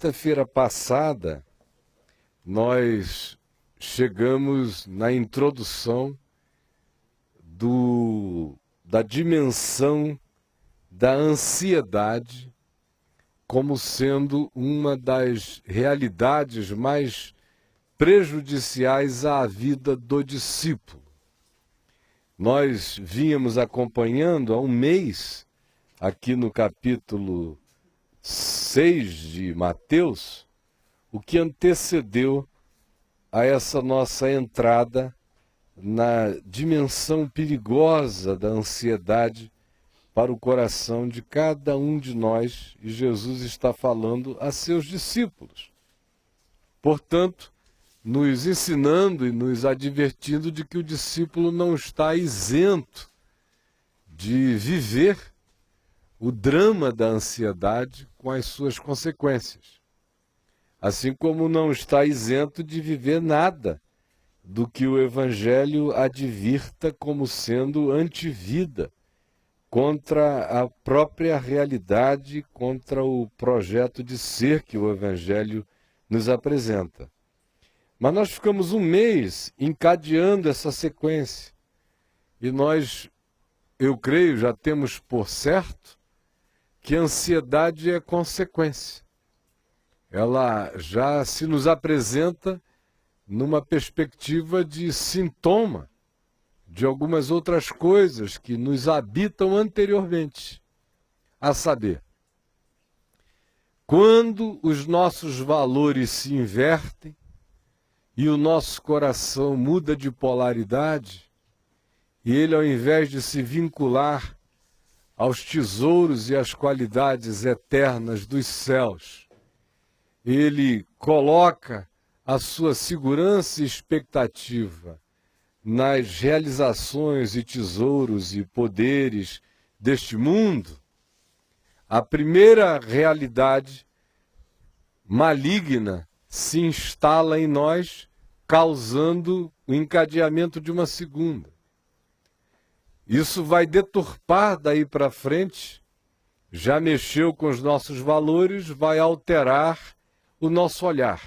quarta-feira passada, nós chegamos na introdução da dimensão da ansiedade como sendo uma das realidades mais prejudiciais à vida do discípulo. Nós vínhamos acompanhando há um mês, aqui no capítulo 6 de Mateus, o que antecedeu a essa nossa entrada na dimensão perigosa da ansiedade para o coração de cada um de nós, e Jesus está falando a seus discípulos. Portanto, nos ensinando e nos advertindo de que o discípulo não está isento de viver o drama da ansiedade com as suas consequências. Assim como não está isento de viver nada do que o Evangelho advirta como sendo antivida contra a própria realidade, contra o projeto de ser que o Evangelho nos apresenta. Mas nós ficamos um mês encadeando essa sequência. E nós, eu creio, já temos por certo que a ansiedade é consequência. Ela já se nos apresenta numa perspectiva de sintoma de algumas outras coisas que nos habitam anteriormente, a saber, quando os nossos valores se invertem e o nosso coração muda de polaridade, e ele, ao invés de se vincular aos tesouros e às qualidades eternas dos céus, ele coloca a sua segurança e expectativa nas realizações e tesouros e poderes deste mundo, a primeira realidade maligna se instala em nós, causando o encadeamento de uma segunda. Isso vai deturpar daí para frente, já mexeu com os nossos valores, vai alterar o nosso olhar,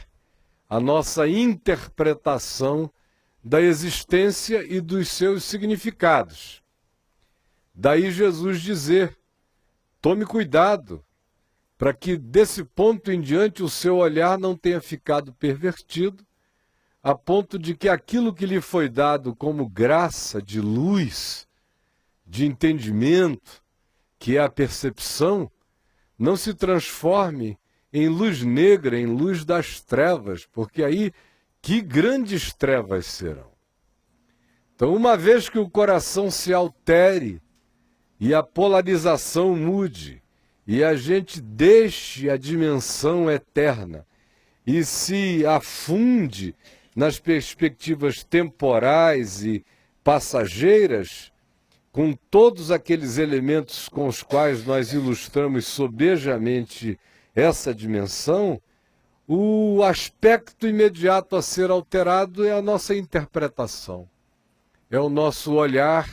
a nossa interpretação da existência e dos seus significados. Daí Jesus dizer, tome cuidado, para que desse ponto em diante o seu olhar não tenha ficado pervertido, a ponto de que aquilo que lhe foi dado como graça de luz, de entendimento, que é a percepção, não se transforme em luz negra, em luz das trevas, porque aí que grandes trevas serão. Então, uma vez que o coração se altere e a polarização mude, e a gente deixe a dimensão eterna e se afunde nas perspectivas temporais e passageiras, com todos aqueles elementos com os quais nós ilustramos sobejamente essa dimensão, o aspecto imediato a ser alterado é a nossa interpretação. É o nosso olhar,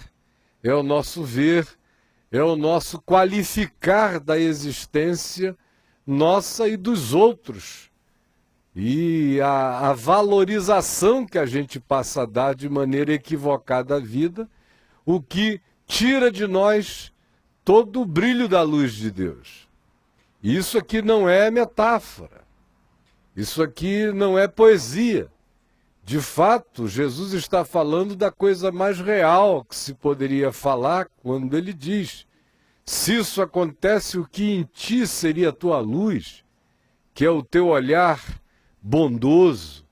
é o nosso ver, é o nosso qualificar da existência nossa e dos outros. E a valorização que a gente passa a dar de maneira equivocada à vida, o que tira de nós todo o brilho da luz de Deus. Isso aqui não é metáfora. Isso aqui não é poesia. De fato, Jesus está falando da coisa mais real que se poderia falar quando ele diz: se isso acontece, o que em ti seria a tua luz, que é o teu olhar bondoso,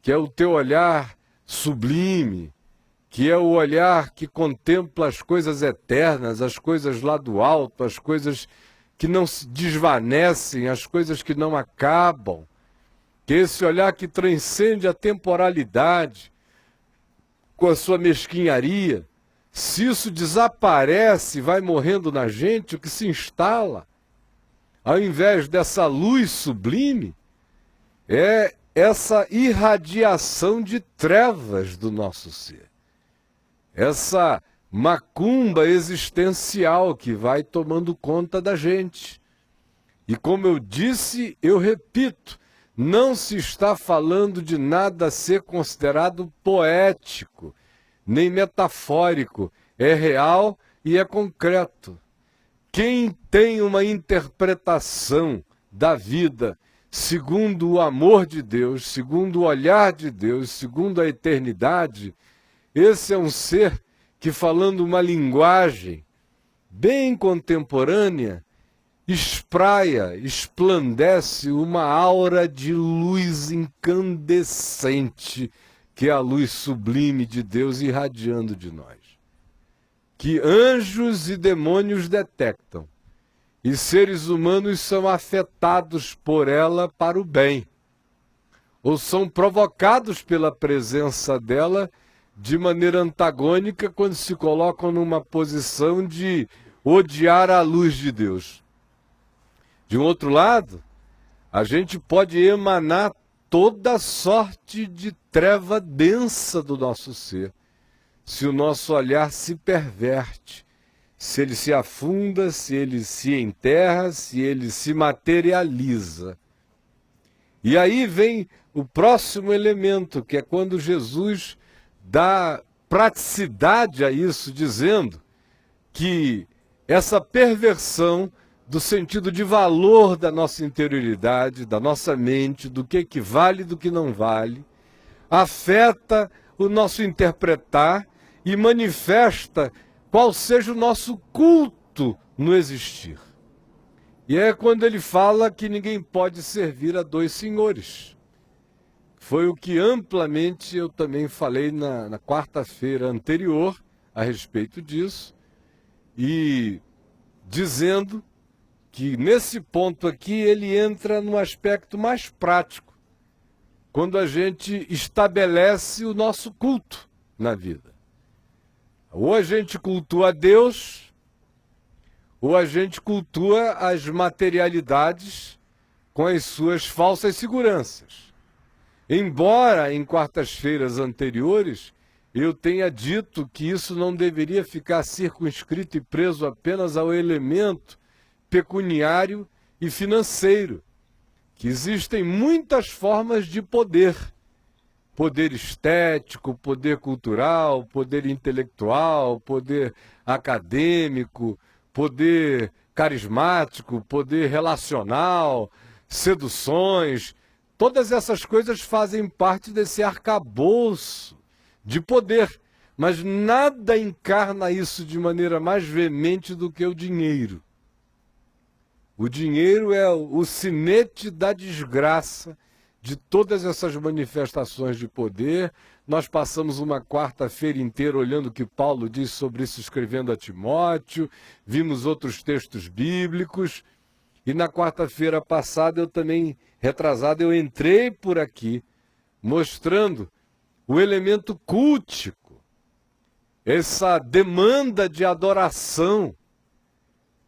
que é o teu olhar sublime, que é o olhar que contempla as coisas eternas, as coisas lá do alto, as coisas que não se desvanecem, as coisas que não acabam, que esse olhar que transcende a temporalidade com a sua mesquinharia, se isso desaparece, vai morrendo na gente, o que se instala, ao invés dessa luz sublime, é essa irradiação de trevas do nosso ser. Essa macumba existencial que vai tomando conta da gente. E como eu disse, eu repito, não se está falando de nada a ser considerado poético, nem metafórico. É real e é concreto. Quem tem uma interpretação da vida segundo o amor de Deus, segundo o olhar de Deus, segundo a eternidade, esse é um ser que, falando uma linguagem bem contemporânea, espraia, esplandece uma aura de luz incandescente, que é a luz sublime de Deus irradiando de nós, que anjos e demônios detectam, e seres humanos são afetados por ela para o bem, ou são provocados pela presença dela de maneira antagônica quando se colocam numa posição de odiar a luz de Deus. De um outro lado, a gente pode emanar toda sorte de treva densa do nosso ser, se o nosso olhar se perverte, se ele se afunda, se ele se enterra, se ele se materializa. E aí vem o próximo elemento, que é quando Jesus dá praticidade a isso, dizendo que essa perversão do sentido de valor da nossa interioridade, da nossa mente, do que vale e do que não vale, afeta o nosso interpretar e manifesta qual seja o nosso culto no existir. E é quando ele fala que ninguém pode servir a dois senhores. Foi o que amplamente eu também falei na quarta-feira anterior a respeito disso, e dizendo que nesse ponto aqui ele entra no aspecto mais prático, quando a gente estabelece o nosso culto na vida. Ou a gente cultua a Deus, ou a gente cultua as materialidades com as suas falsas seguranças. Embora em quartas-feiras anteriores eu tenha dito que isso não deveria ficar circunscrito e preso apenas ao elemento pecuniário e financeiro, que existem muitas formas de poder. Poder estético, poder cultural, poder intelectual, poder acadêmico, poder carismático, poder relacional, seduções. Todas essas coisas fazem parte desse arcabouço de poder, mas nada encarna isso de maneira mais veemente do que o dinheiro. O dinheiro é o sinete da desgraça de todas essas manifestações de poder. Nós passamos uma quarta-feira inteira olhando o que Paulo diz sobre isso, escrevendo a Timóteo, vimos outros textos bíblicos, e na quarta-feira passada eu também, retrasado, eu entrei por aqui, mostrando o elemento cultico, essa demanda de adoração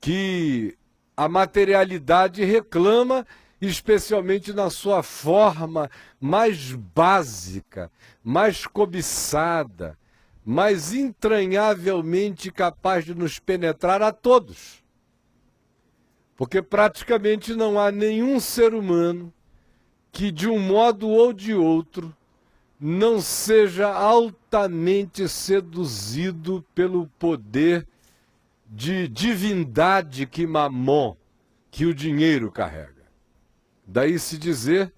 que a materialidade reclama, especialmente na sua forma mais básica, mais cobiçada, mais entranhavelmente capaz de nos penetrar a todos. Porque praticamente não há nenhum ser humano que, de um modo ou de outro, não seja altamente seduzido pelo poder de divindade que Mamon, que o dinheiro carrega. Daí se dizer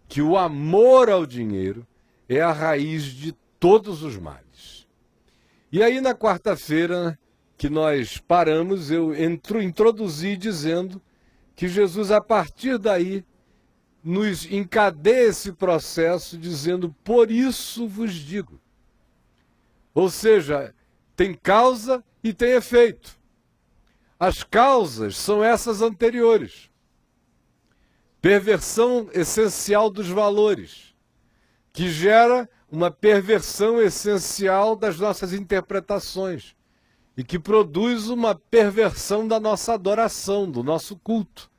que o amor ao dinheiro é a raiz de todos os males. E aí na quarta-feira que nós paramos, eu introduzi dizendo que Jesus, a partir daí, nos encadeia esse processo dizendo: por isso vos digo. Ou seja, tem causa e tem efeito. As causas são essas anteriores. Perversão essencial dos valores, que gera uma perversão essencial das nossas interpretações e que produz uma perversão da nossa adoração, do nosso culto.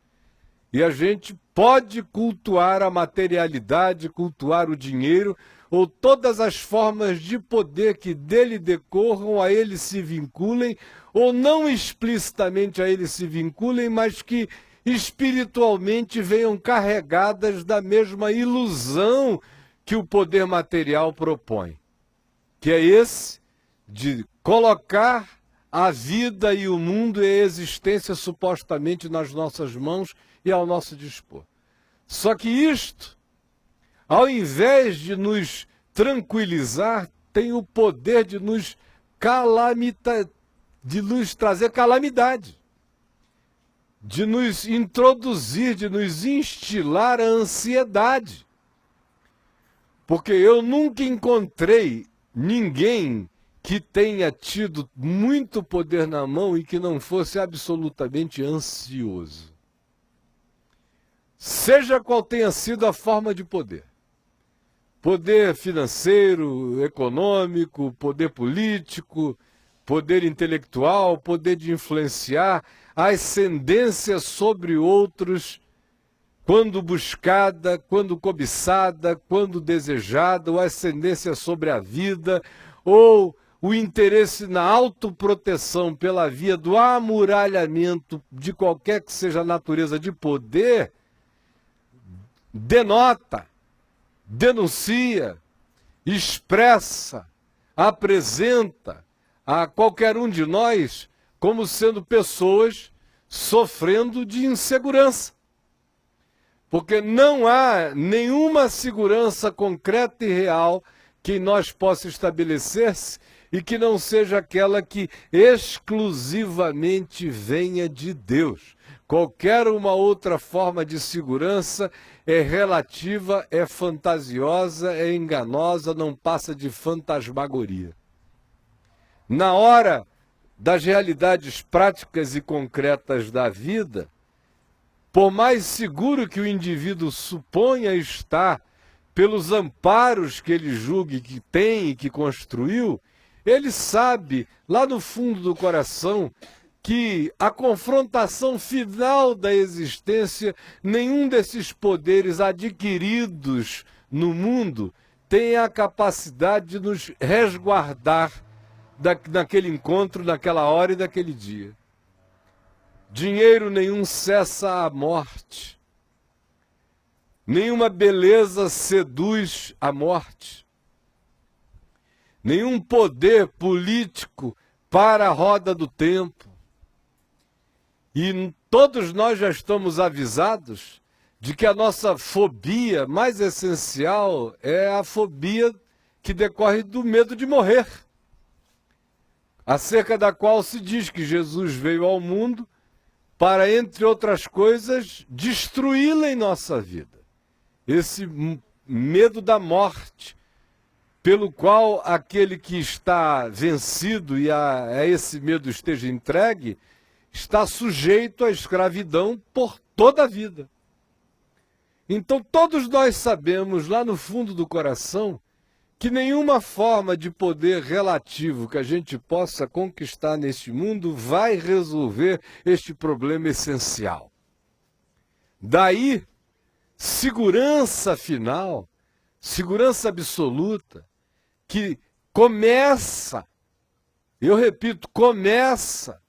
E a gente pode cultuar a materialidade, cultuar o dinheiro, ou todas as formas de poder que dele decorram, a ele se vinculem, ou não explicitamente a ele se vinculem, mas que espiritualmente venham carregadas da mesma ilusão que o poder material propõe, que é esse de colocar a vida e o mundo e a existência supostamente nas nossas mãos e ao nosso dispor. Só que isto, ao invés de nos tranquilizar, tem o poder de nos trazer calamidade, de nos introduzir, de nos instilar a ansiedade. Porque eu nunca encontrei ninguém que tenha tido muito poder na mão e que não fosse absolutamente ansioso. Seja qual tenha sido a forma de poder. Poder financeiro, econômico, poder político, poder intelectual, poder de influenciar, a ascendência sobre outros, quando buscada, quando cobiçada, quando desejada, ou a ascendência sobre a vida, ou o interesse na autoproteção pela via do amuralhamento de qualquer que seja a natureza de poder, denota, denuncia, expressa, apresenta a qualquer um de nós como sendo pessoas sofrendo de insegurança. Porque não há nenhuma segurança concreta e real que nós possa estabelecer-se e que não seja aquela que exclusivamente venha de Deus. Qualquer uma outra forma de segurança é relativa, é fantasiosa, é enganosa, não passa de fantasmagoria. Na hora das realidades práticas e concretas da vida, por mais seguro que o indivíduo suponha estar pelos amparos que ele julgue que tem e que construiu, ele sabe, lá no fundo do coração, que a confrontação final da existência, nenhum desses poderes adquiridos no mundo tem a capacidade de nos resguardar naquele encontro, naquela hora e daquele dia. Dinheiro nenhum cessa a morte. Nenhuma beleza seduz a morte. Nenhum poder político para a roda do tempo. E todos nós já estamos avisados de que a nossa fobia mais essencial é a fobia que decorre do medo de morrer, acerca da qual se diz que Jesus veio ao mundo para, entre outras coisas, destruí-la em nossa vida. Esse medo da morte, pelo qual aquele que está vencido e a esse medo esteja entregue, está sujeito à escravidão por toda a vida. Então todos nós sabemos, lá no fundo do coração, que nenhuma forma de poder relativo que a gente possa conquistar neste mundo vai resolver este problema essencial. Daí, segurança final, segurança absoluta, que começa, eu repito, começa,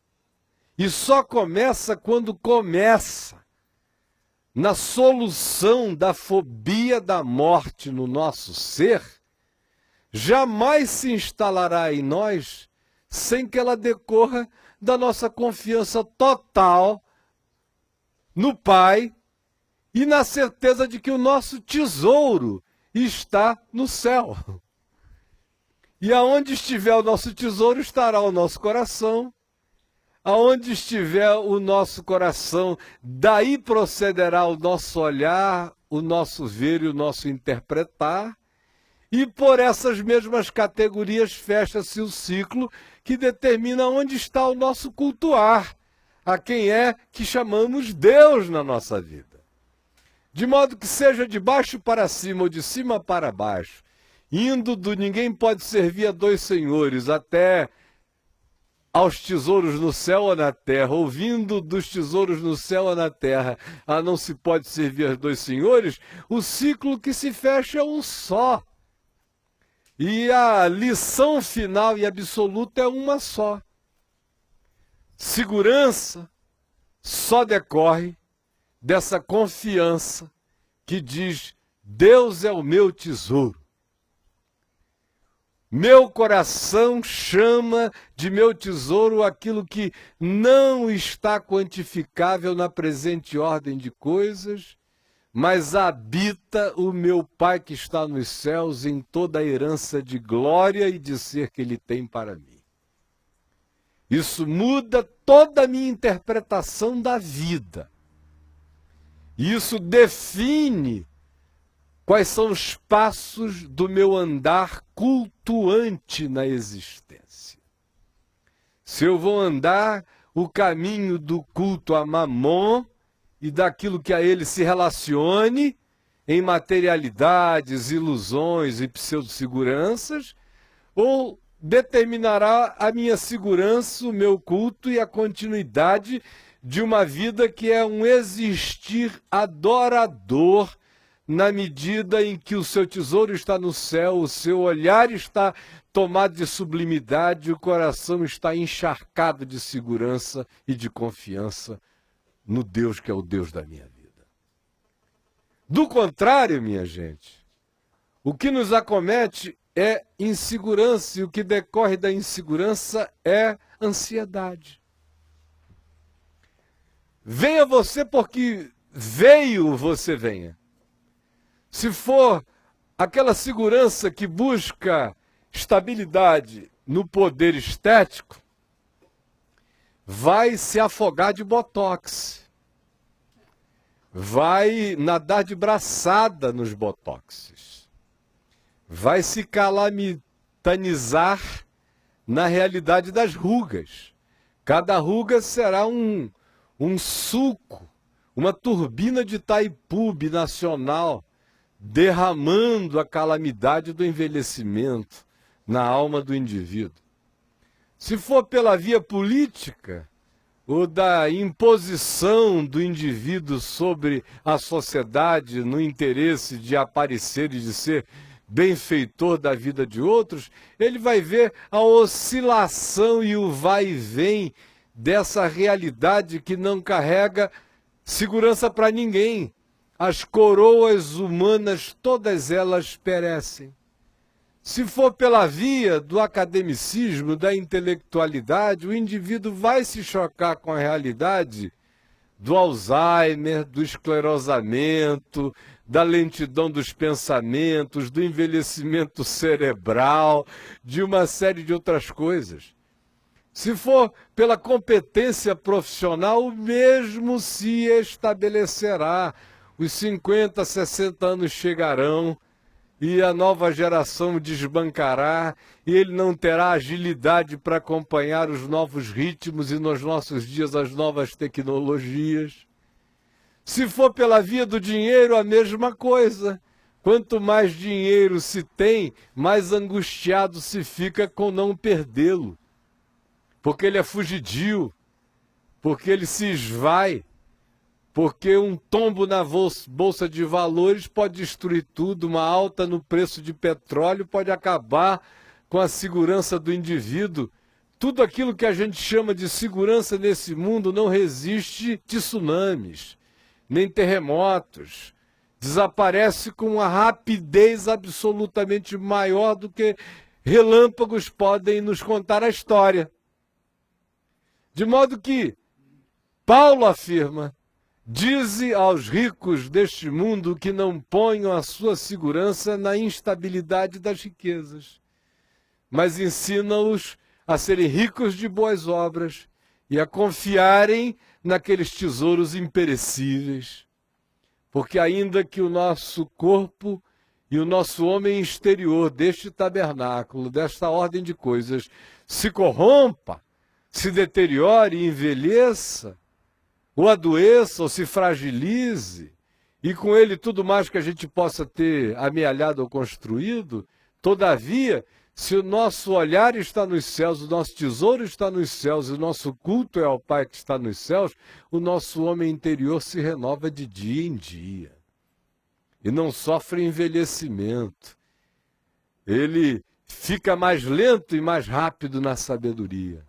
e só começa quando começa na solução da fobia da morte no nosso ser, jamais se instalará em nós sem que ela decorra da nossa confiança total no Pai e na certeza de que o nosso tesouro está no céu. E aonde estiver o nosso tesouro estará o nosso coração. Aonde estiver o nosso coração, daí procederá o nosso olhar, o nosso ver e o nosso interpretar. E por essas mesmas categorias fecha-se o ciclo que determina onde está o nosso cultuar, a quem é que chamamos Deus na nossa vida. De modo que seja de baixo para cima ou de cima para baixo, indo do ninguém pode servir a dois senhores até aos tesouros no céu ou na terra, ouvindo dos tesouros no céu ou na terra, a não se pode servir a dois senhores, o ciclo que se fecha é um só. E a lição final e absoluta é uma só. Segurança só decorre dessa confiança que diz: Deus é o meu tesouro. Meu coração chama de meu tesouro aquilo que não está quantificável na presente ordem de coisas, mas habita o meu Pai que está nos céus em toda a herança de glória e de ser que Ele tem para mim. Isso muda toda a minha interpretação da vida. Isso define quais são os passos do meu andar cultuante na existência. Se eu vou andar o caminho do culto a Mamon e daquilo que a ele se relacione em materialidades, ilusões e pseudo-seguranças, ou determinará a minha segurança, o meu culto e a continuidade de uma vida que é um existir adorador, na medida em que o seu tesouro está no céu, o seu olhar está tomado de sublimidade, o coração está encharcado de segurança e de confiança no Deus que é o Deus da minha vida. Do contrário, minha gente, o que nos acomete é insegurança, e o que decorre da insegurança é ansiedade. Venha você porque veio você venha. Se for aquela segurança que busca estabilidade no poder estético, vai se afogar de botox. Vai nadar de braçada nos botoxes. Vai se calamitanizar na realidade das rugas. Cada ruga será um suco, uma turbina de Itaipu binacional, derramando a calamidade do envelhecimento na alma do indivíduo. Se for pela via política, ou da imposição do indivíduo sobre a sociedade no interesse de aparecer e de ser benfeitor da vida de outros, ele vai ver a oscilação e o vai e vem dessa realidade que não carrega segurança para ninguém. As coroas humanas, todas elas perecem. Se for pela via do academicismo, da intelectualidade, o indivíduo vai se chocar com a realidade do Alzheimer, do esclerosamento, da lentidão dos pensamentos, do envelhecimento cerebral, de uma série de outras coisas. Se for pela competência profissional, o mesmo se estabelecerá. Os 50, 60 anos chegarão e a nova geração desbancará e ele não terá agilidade para acompanhar os novos ritmos e nos nossos dias as novas tecnologias. Se for pela via do dinheiro, a mesma coisa. Quanto mais dinheiro se tem, mais angustiado se fica com não perdê-lo. Porque ele é fugidio, porque ele se esvai. Porque um tombo na bolsa de valores pode destruir tudo, uma alta no preço de petróleo pode acabar com a segurança do indivíduo. Tudo aquilo que a gente chama de segurança nesse mundo não resiste tsunamis, nem terremotos. Desaparece com uma rapidez absolutamente maior do que relâmpagos podem nos contar a história. De modo que Paulo afirma: dize aos ricos deste mundo que não ponham a sua segurança na instabilidade das riquezas, mas ensina-os a serem ricos de boas obras e a confiarem naqueles tesouros imperecíveis. Porque ainda que o nosso corpo e o nosso homem exterior deste tabernáculo, desta ordem de coisas, se corrompa, se deteriore e envelheça, ou adoeça, ou se fragilize, e com ele tudo mais que a gente possa ter amealhado ou construído, todavia, se o nosso olhar está nos céus, o nosso tesouro está nos céus, e o nosso culto é ao Pai que está nos céus, o nosso homem interior se renova de dia em dia, e não sofre envelhecimento. Ele fica mais lento e mais rápido na sabedoria.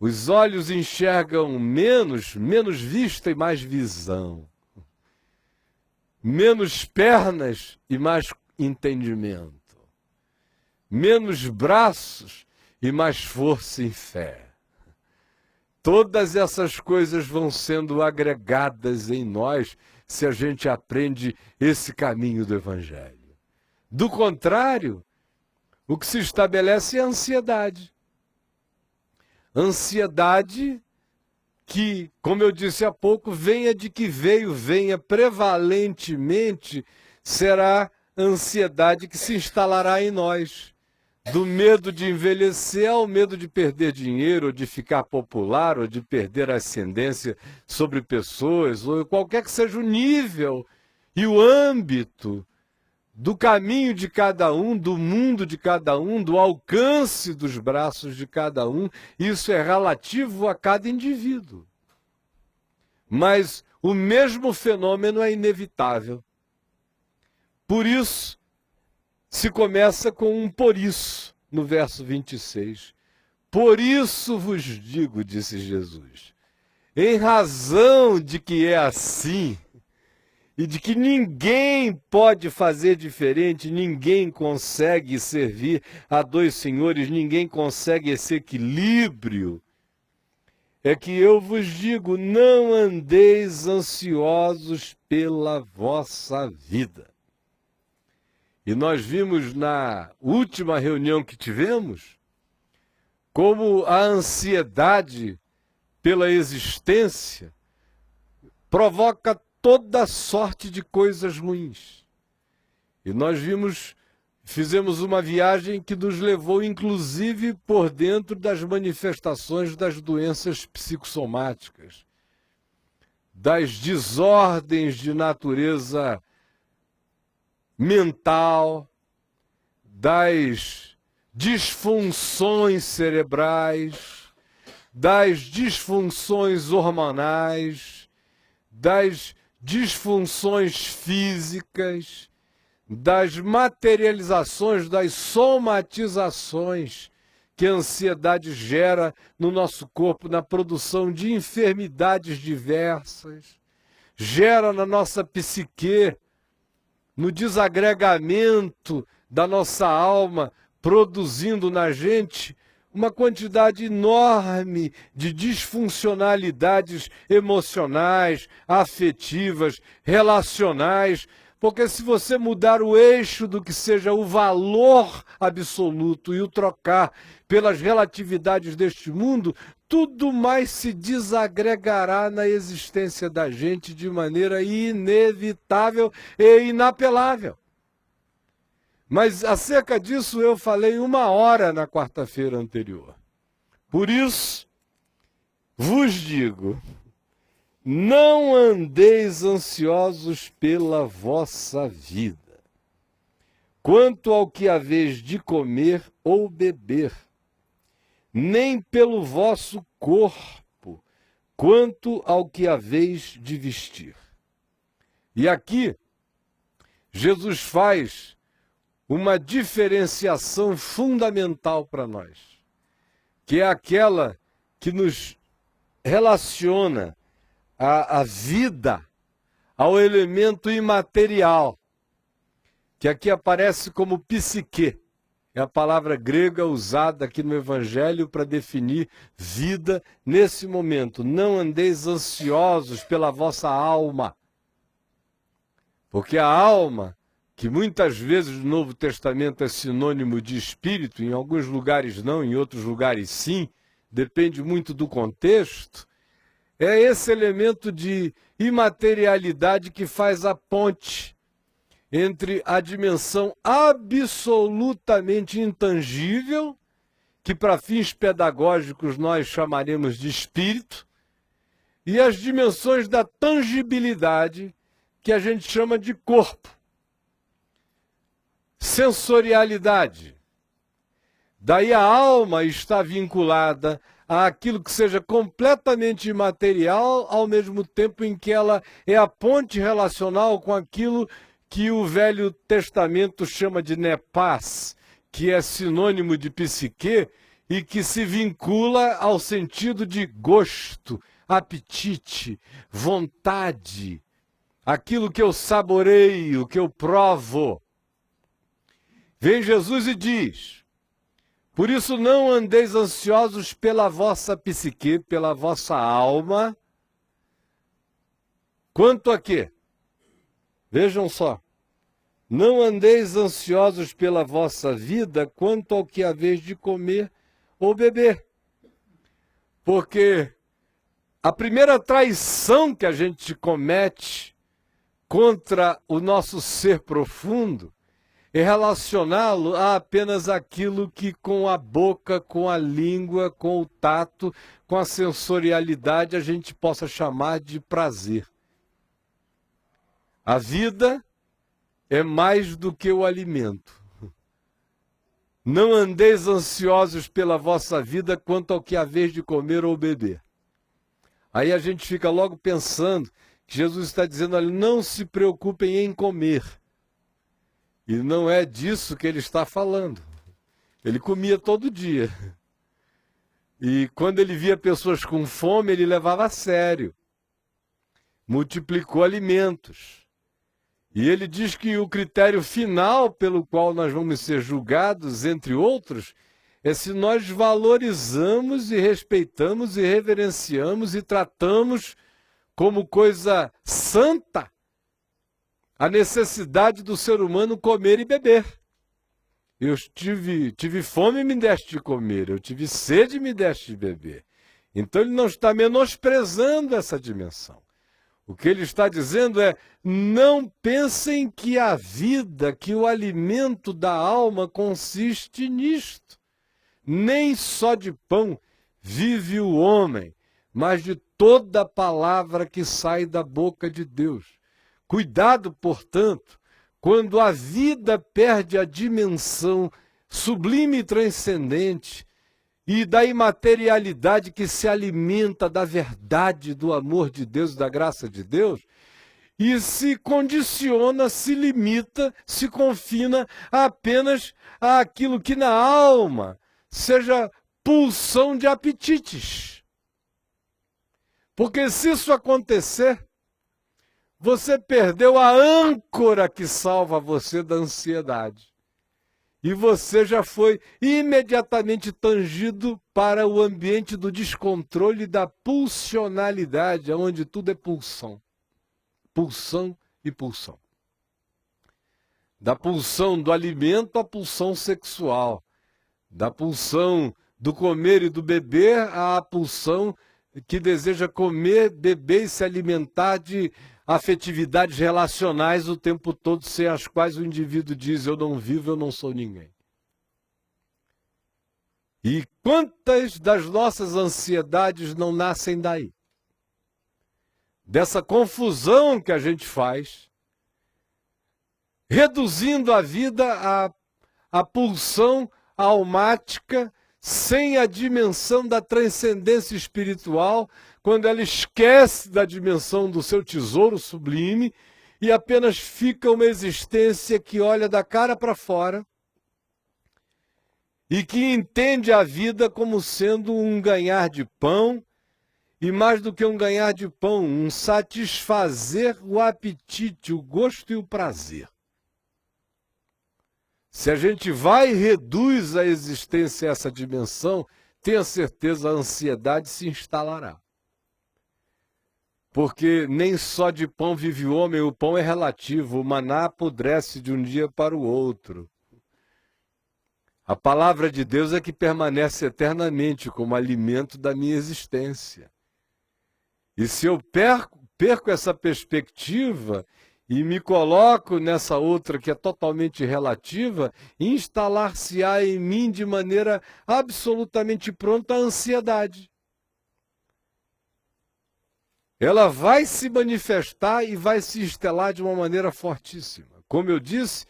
Os olhos enxergam menos vista e mais visão. Menos pernas e mais entendimento. Menos braços e mais força e fé. Todas essas coisas vão sendo agregadas em nós se a gente aprende esse caminho do Evangelho. Do contrário, o que se estabelece é a ansiedade. Ansiedade que, como eu disse há pouco, venha de que veio, venha prevalentemente, será a ansiedade que se instalará em nós. Do medo de envelhecer ao medo de perder dinheiro, ou de ficar popular, ou de perder a ascendência sobre pessoas, ou qualquer que seja o nível e o âmbito do caminho de cada um, do mundo de cada um, do alcance dos braços de cada um. Isso é relativo a cada indivíduo. Mas o mesmo fenômeno é inevitável. Por isso, se começa com um por isso, no verso 26. Por isso vos digo, disse Jesus, em razão de que é assim, e de que ninguém pode fazer diferente, ninguém consegue servir a dois senhores, ninguém consegue esse equilíbrio, é que eu vos digo, não andeis ansiosos pela vossa vida. E nós vimos na última reunião que tivemos, como a ansiedade pela existência provoca toda sorte de coisas ruins. E nós fizemos uma viagem que nos levou, inclusive, por dentro das manifestações das doenças psicossomáticas, das desordens de natureza mental, das disfunções cerebrais, das disfunções hormonais, das disfunções físicas, das materializações, das somatizações que a ansiedade gera no nosso corpo, na produção de enfermidades diversas, gera na nossa psique, no desagregamento da nossa alma, produzindo na gente uma quantidade enorme de disfuncionalidades emocionais, afetivas, relacionais, porque se você mudar o eixo do que seja o valor absoluto e o trocar pelas relatividades deste mundo, tudo mais se desagregará na existência da gente de maneira inevitável e inapelável. Mas acerca disso eu falei 1 hora na quarta-feira anterior. Por isso, vos digo, não andeis ansiosos pela vossa vida, quanto ao que haveis de comer ou beber, nem pelo vosso corpo, quanto ao que haveis de vestir. E aqui, Jesus faz uma diferenciação fundamental para nós, que é aquela que nos relaciona a vida ao elemento imaterial, que aqui aparece como psique. É a palavra grega usada aqui no Evangelho para definir vida nesse momento. Não andeis ansiosos pela vossa alma. Porque a alma, que muitas vezes no Novo Testamento é sinônimo de espírito, em alguns lugares não, em outros lugares sim, depende muito do contexto, é esse elemento de imaterialidade que faz a ponte entre a dimensão absolutamente intangível, que para fins pedagógicos nós chamaremos de espírito, e as dimensões da tangibilidade, que a gente chama de corpo. Sensorialidade. Daí a alma está vinculada àquilo que seja completamente imaterial, ao mesmo tempo em que ela é a ponte relacional com aquilo que o Velho Testamento chama de nepás, que é sinônimo de psique, e que se vincula ao sentido de gosto, apetite, vontade, aquilo que eu saboreio, que eu provo. Vem Jesus e diz: por isso não andeis ansiosos pela vossa psique, pela vossa alma. Quanto a quê? Vejam só. Não andeis ansiosos pela vossa vida, quanto ao que haveis de comer ou beber. Porque a primeira traição que a gente comete contra o nosso ser profundo é relacioná-lo a apenas aquilo que com a boca, com a língua, com o tato, com a sensorialidade a gente possa chamar de prazer. A vida é mais do que o alimento. Não andeis ansiosos pela vossa vida quanto ao que haveis de comer ou beber. Aí a gente fica logo pensando que Jesus está dizendo ali, não se preocupem em comer. E não é disso que ele está falando. Ele comia todo dia. E quando ele via pessoas com fome, ele levava a sério. Multiplicou alimentos. E ele diz que o critério final pelo qual nós vamos ser julgados, entre outros, é se nós valorizamos e respeitamos e reverenciamos e tratamos como coisa santa a necessidade do ser humano comer e beber. Eu tive fome e me deste de comer, eu tive sede e me deste de beber. Então ele não está menosprezando essa dimensão. O que ele está dizendo é, não pensem que a vida, que o alimento da alma consiste nisto. Nem só de pão vive o homem, mas de toda palavra que sai da boca de Deus. Cuidado, portanto, quando a vida perde a dimensão sublime e transcendente e da imaterialidade que se alimenta da verdade, do amor de Deus, da graça de Deus, e se condiciona, se limita, se confina apenas àquilo que na alma seja pulsão de apetites. Porque se isso acontecer, você perdeu a âncora que salva você da ansiedade. E você já foi imediatamente tangido para o ambiente do descontrole e da pulsionalidade, onde tudo é pulsão. Pulsão e pulsão. Da pulsão do alimento à pulsão sexual. Da pulsão do comer e do beber à pulsão que deseja comer, beber e se alimentar de afetividades relacionais o tempo todo, sem as quais o indivíduo diz, eu não vivo, eu não sou ninguém. E quantas das nossas ansiedades não nascem daí? Dessa confusão que a gente faz, reduzindo a vida à pulsão almática, sem a dimensão da transcendência espiritual, quando ela esquece da dimensão do seu tesouro sublime e apenas fica uma existência que olha da cara para fora e que entende a vida como sendo um ganhar de pão e, mais do que um ganhar de pão, um satisfazer o apetite, o gosto e o prazer. Se a gente vai e reduz a existência a essa dimensão, tenha certeza, a ansiedade se instalará. Porque nem só de pão vive o homem, o pão é relativo, o maná apodrece de um dia para o outro. A palavra de Deus é que permanece eternamente como alimento da minha existência. E se eu perco essa perspectiva e me coloco nessa outra que é totalmente relativa, instalar-se-á em mim de maneira absolutamente pronta a ansiedade. Ela vai se manifestar e vai se estelar de uma maneira fortíssima. Como eu disse,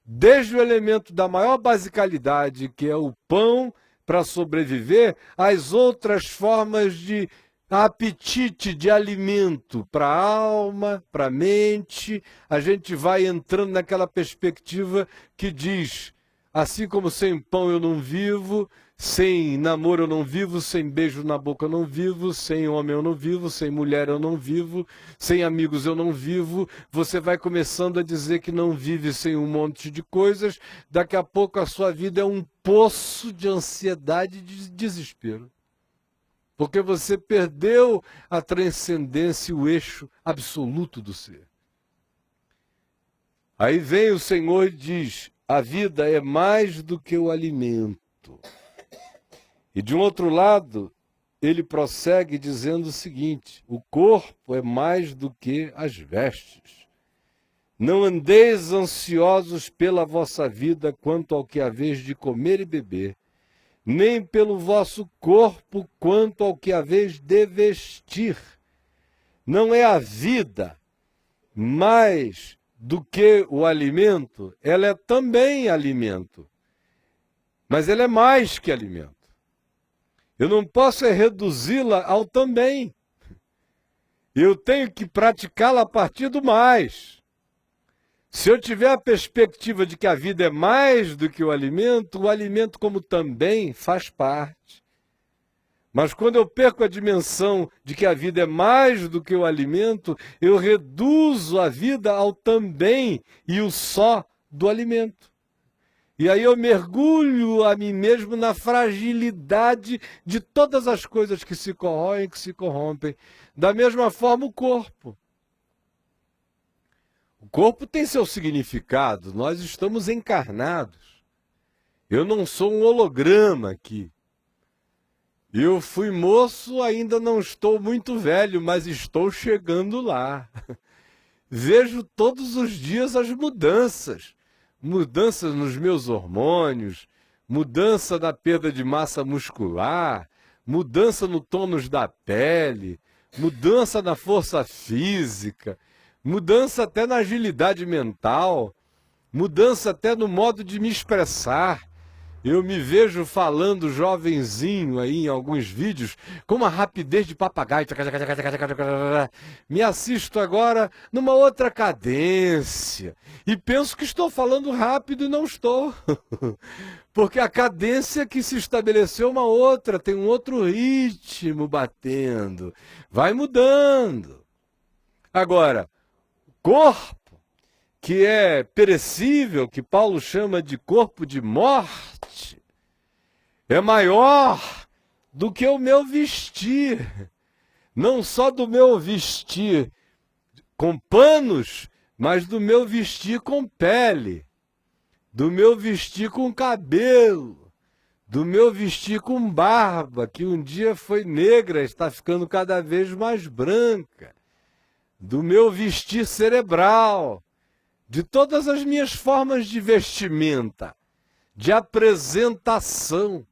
desde o elemento da maior basicalidade, que é o pão para sobreviver, às outras formas de apetite, de alimento para a alma, para a mente, a gente vai entrando naquela perspectiva que diz, assim como sem pão eu não vivo, Sem namoro eu não vivo, sem beijo na boca eu não vivo, sem homem eu não vivo, sem mulher eu não vivo, sem amigos eu não vivo. Você vai começando a dizer que não vive sem um monte de coisas. Daqui a pouco a sua vida é um poço de ansiedade e de desespero. Porque você perdeu a transcendência e o eixo absoluto do ser. Aí vem o Senhor e diz: a vida é mais do que o alimento. E de um outro lado, ele prossegue dizendo o seguinte: o corpo é mais do que as vestes. Não andeis ansiosos pela vossa vida quanto ao que haveis de comer e beber, nem pelo vosso corpo quanto ao que haveis de vestir. Não é a vida mais do que o alimento? Ela é também alimento, mas ela é mais que alimento. Eu não posso reduzi-la ao também. Eu tenho que praticá-la a partir do mais. Se eu tiver a perspectiva de que a vida é mais do que o alimento como também faz parte. Mas quando eu perco a dimensão de que a vida é mais do que o alimento, eu reduzo a vida ao também e o só do alimento. E aí eu mergulho a mim mesmo na fragilidade de todas as coisas que se corroem, que se corrompem. Da mesma forma o corpo. O corpo tem seu significado, nós estamos encarnados. Eu não sou um holograma aqui. Eu fui moço, ainda não estou muito velho, mas estou chegando lá. Vejo todos os dias as mudanças. Mudanças nos meus hormônios, mudança na perda de massa muscular, mudança no tônus da pele, mudança na força física, mudança até na agilidade mental, mudança até no modo de me expressar. Eu me vejo falando jovenzinho aí em alguns vídeos com uma rapidez de papagaio. Me assisto agora numa outra cadência e penso que estou falando rápido e não estou. Porque a cadência que se estabeleceu é uma outra, tem um outro ritmo batendo. Vai mudando. Agora, corpo, que é perecível, que Paulo chama de corpo de morte, é maior do que o meu vestir. Não só do meu vestir com panos, mas do meu vestir com pele, do meu vestir com cabelo, do meu vestir com barba, que um dia foi negra, está ficando cada vez mais branca, do meu vestir cerebral, de todas as minhas formas de vestimenta, de apresentação.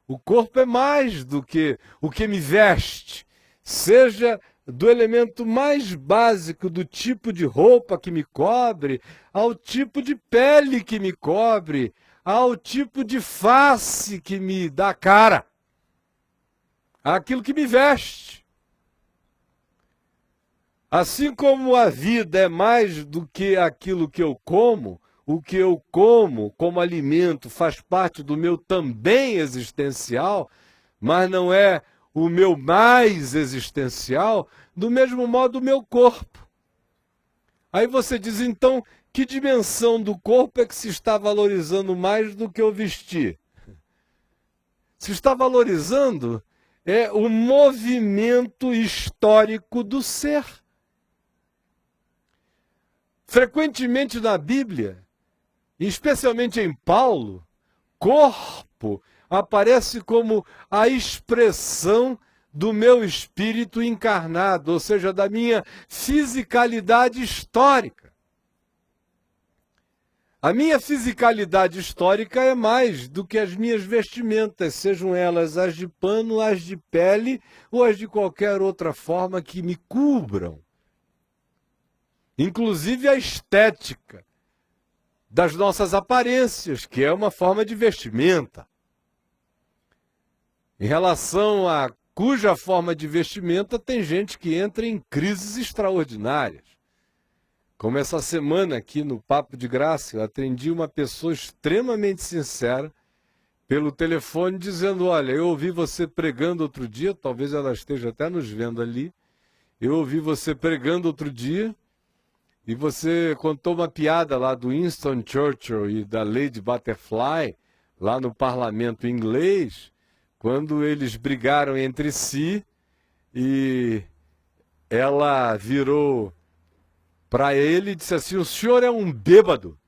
O corpo é mais do que o que me veste, seja do elemento mais básico, do tipo de roupa que me cobre, ao tipo de pele que me cobre, ao tipo de face que me dá cara, aquilo que me veste. Assim como a vida é mais do que aquilo que eu como, o que eu como alimento faz parte do meu também existencial, mas não é o meu mais existencial, do mesmo modo o meu corpo. Aí você diz, então, que dimensão do corpo é que se está valorizando mais do que o vestir? Se está valorizando é o movimento histórico do ser. Frequentemente na Bíblia, especialmente em Paulo, corpo aparece como a expressão do meu espírito encarnado, ou seja, da minha fisicalidade histórica. A minha fisicalidade histórica é mais do que as minhas vestimentas, sejam elas as de pano, as de pele ou as de qualquer outra forma que me cubram. Inclusive a estética das nossas aparências, que é uma forma de vestimenta. Em relação a cuja forma de vestimenta, tem gente que entra em crises extraordinárias. Como essa semana aqui no Papo de Graça, eu atendi uma pessoa extremamente sincera, pelo telefone dizendo, olha, eu ouvi você pregando outro dia, talvez ela esteja até nos vendo ali, eu ouvi você pregando outro dia, e você contou uma piada lá do Winston Churchill e da Lady Butterfly, lá no parlamento inglês, quando eles brigaram entre si, e ela virou para ele e disse assim, o senhor é um bêbado.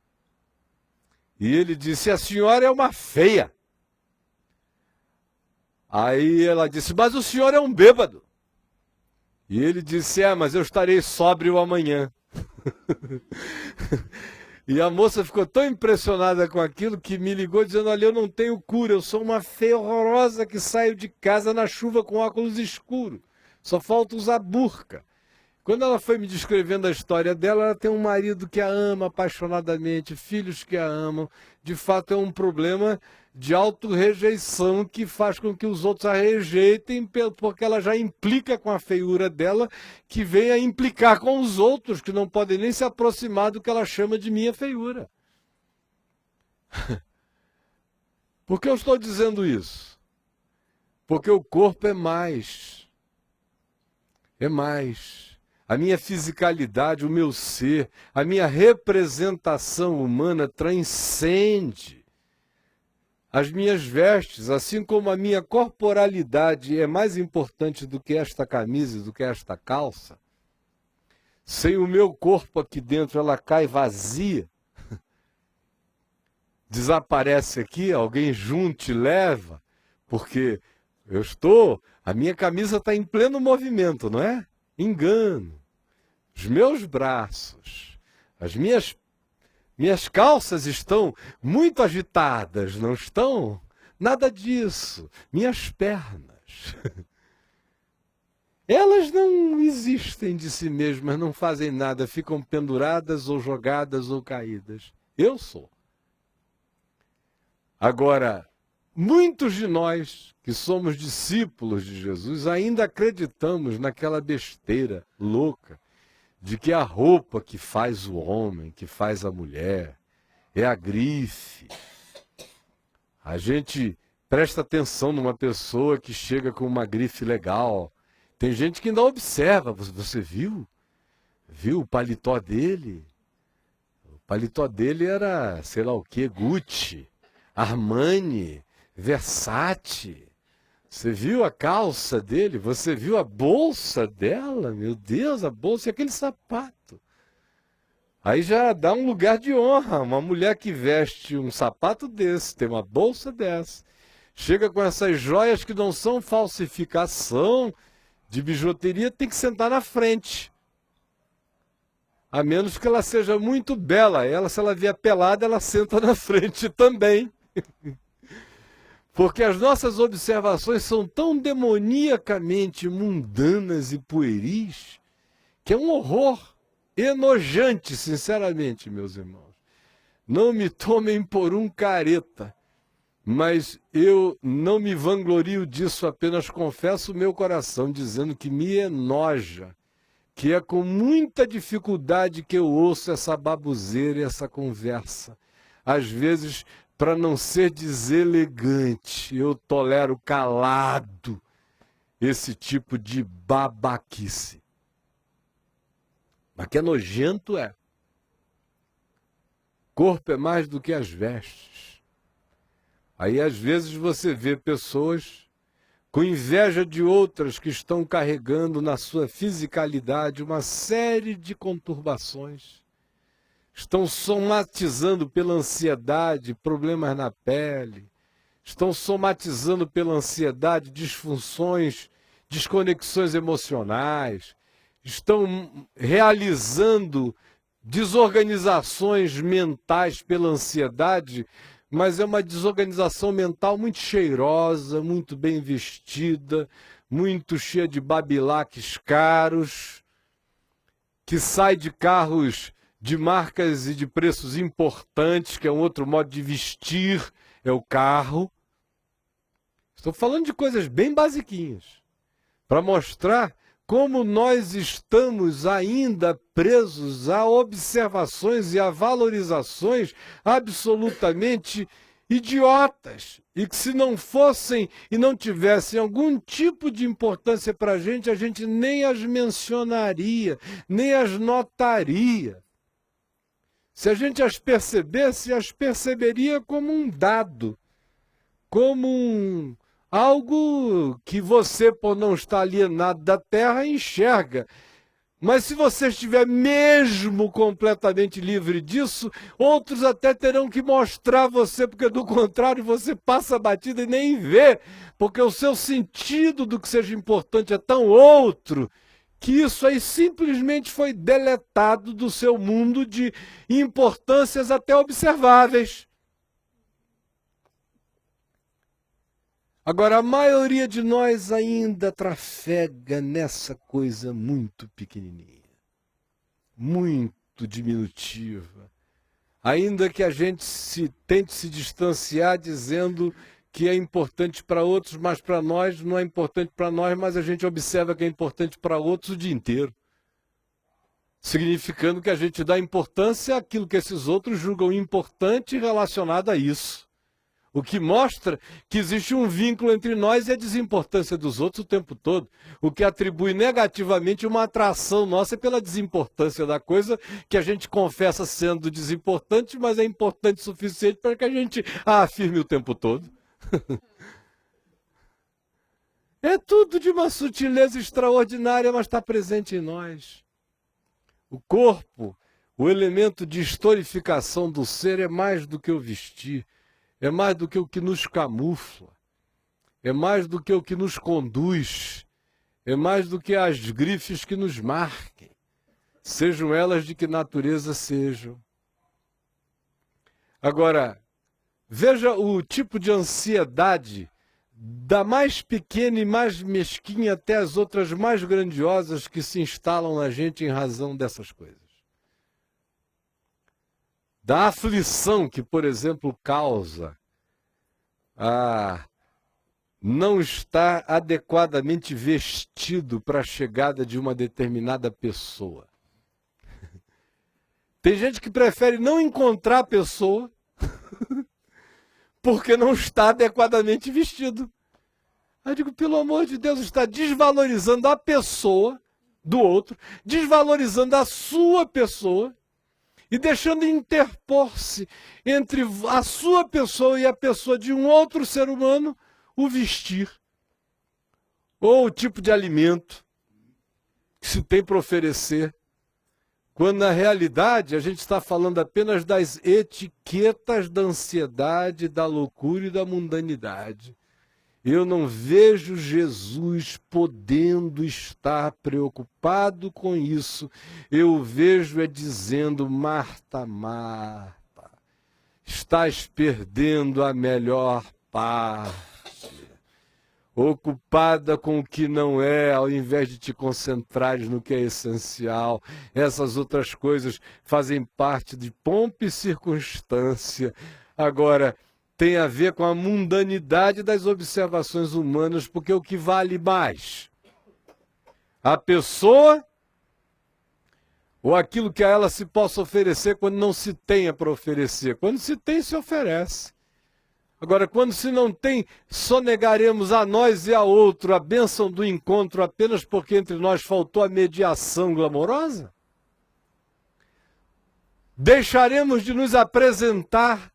E ele disse, a senhora é uma feia. Aí ela disse, mas o senhor é um bêbado. E ele disse, mas eu estarei sóbrio amanhã. E a moça ficou tão impressionada com aquilo que me ligou dizendo, olha, eu não tenho cura, eu sou uma feia horrorosa que saio de casa na chuva com óculos escuros. Só falta usar burca. Quando ela foi me descrevendo a história dela, ela tem um marido que a ama apaixonadamente, filhos que a amam. De fato, é um problema de autorrejeição que faz com que os outros a rejeitem, porque ela já implica com a feiura dela, que vem a implicar com os outros, que não podem nem se aproximar do que ela chama de minha feiura. Por que eu estou dizendo isso? Porque o corpo é mais. É mais. A minha fisicalidade, o meu ser, a minha representação humana transcende as minhas vestes, assim como a minha corporalidade é mais importante do que esta camisa, do que esta calça. Sem o meu corpo aqui dentro, ela cai vazia. Desaparece aqui, alguém junto e leva, porque a minha camisa está em pleno movimento, não é? Engano. Os meus braços, as minhas calças estão muito agitadas, não estão? Nada disso. Minhas pernas. Elas não existem de si mesmas, não fazem nada, ficam penduradas ou jogadas ou caídas. Eu sou. Agora, muitos de nós que somos discípulos de Jesus ainda acreditamos naquela besteira louca de que a roupa que faz o homem, que faz a mulher, é a grife. A gente presta atenção numa pessoa que chega com uma grife legal. Tem gente que não observa. Você viu? Viu o paletó dele? O paletó dele era, sei lá o quê, Gucci, Armani, Versace. Você viu a calça dele? Você viu a bolsa dela? Meu Deus, a bolsa e aquele sapato. Aí já dá um lugar de honra. Uma mulher que veste um sapato desse, tem uma bolsa dessa, chega com essas joias que não são falsificação de bijuteria, tem que sentar na frente. A menos que ela seja muito bela. Ela, se ela vier pelada, ela senta na frente também. Porque as nossas observações são tão demoniacamente mundanas e pueris, que é um horror enojante, sinceramente, meus irmãos. Não me tomem por um careta, mas eu não me vanglorio disso, apenas confesso o meu coração, dizendo que me enoja, que é com muita dificuldade que eu ouço essa baboseira e essa conversa. Às vezes, para não ser deselegante, eu tolero calado esse tipo de babaquice. Mas que é nojento é. Corpo é mais do que as vestes. Aí às vezes você vê pessoas com inveja de outras que estão carregando na sua fisicalidade uma série de conturbações. Estão somatizando pela ansiedade problemas na pele, estão somatizando pela ansiedade disfunções, desconexões emocionais, estão realizando desorganizações mentais pela ansiedade, mas é uma desorganização mental muito cheirosa, muito bem vestida, muito cheia de babilaques caros, que sai de carros de marcas e de preços importantes, que é um outro modo de vestir, é o carro. Estou falando de coisas bem basiquinhas, para mostrar como nós estamos ainda presos a observações e a valorizações absolutamente idiotas, e que se não fossem e não tivessem algum tipo de importância para a gente nem as mencionaria, nem as notaria. Se a gente as percebesse, as perceberia como um dado, como algo que você, por não estar alienado da terra, enxerga. Mas se você estiver mesmo completamente livre disso, outros até terão que mostrar a você, porque do contrário você passa a batida e nem vê, porque o seu sentido do que seja importante é tão outro, que isso aí simplesmente foi deletado do seu mundo de importâncias até observáveis. Agora, a maioria de nós ainda trafega nessa coisa muito pequenininha, muito diminutiva. Ainda que a gente tente se distanciar dizendo que é importante para outros, mas para nós não é importante para nós, mas a gente observa que é importante para outros o dia inteiro. Significando que a gente dá importância àquilo que esses outros julgam importante relacionado a isso. O que mostra que existe um vínculo entre nós e a desimportância dos outros o tempo todo. O que atribui negativamente uma atração nossa pela desimportância da coisa que a gente confessa sendo desimportante, mas é importante o suficiente para que a gente a afirme o tempo todo. É tudo de uma sutileza extraordinária, mas está presente em nós. O corpo, o elemento de historificação do ser é mais do que o vestir. É mais do que o que nos camufla, é mais do que o que nos conduz, é mais do que as grifes que nos marquem, sejam elas de que natureza sejam. Agora, veja o tipo de ansiedade, da mais pequena e mais mesquinha até as outras mais grandiosas que se instalam na gente em razão dessas coisas. Da aflição que, por exemplo, causa não estar adequadamente vestido para a chegada de uma determinada pessoa. Tem gente que prefere não encontrar a pessoa porque não está adequadamente vestido. Eu digo, pelo amor de Deus, está desvalorizando a pessoa do outro, desvalorizando a sua pessoa, e deixando interpor-se entre a sua pessoa e a pessoa de um outro ser humano o vestir, ou o tipo de alimento que se tem para oferecer, quando na realidade a gente está falando apenas das etiquetas da ansiedade, da loucura e da mundanidade. Eu não vejo Jesus podendo estar preocupado com isso. Eu vejo dizendo, Marta, Marta, estás perdendo a melhor parte. Ocupada com o que não é, ao invés de te concentrares no que é essencial. Essas outras coisas fazem parte de pompa e circunstância. Agora, tem a ver com a mundanidade das observações humanas, porque o que vale mais? A pessoa ou aquilo que a ela se possa oferecer quando não se tenha para oferecer? Quando se tem, se oferece. Agora, quando se não tem, sonegaremos a nós e a outro a bênção do encontro apenas porque entre nós faltou a mediação glamourosa? Deixaremos de nos apresentar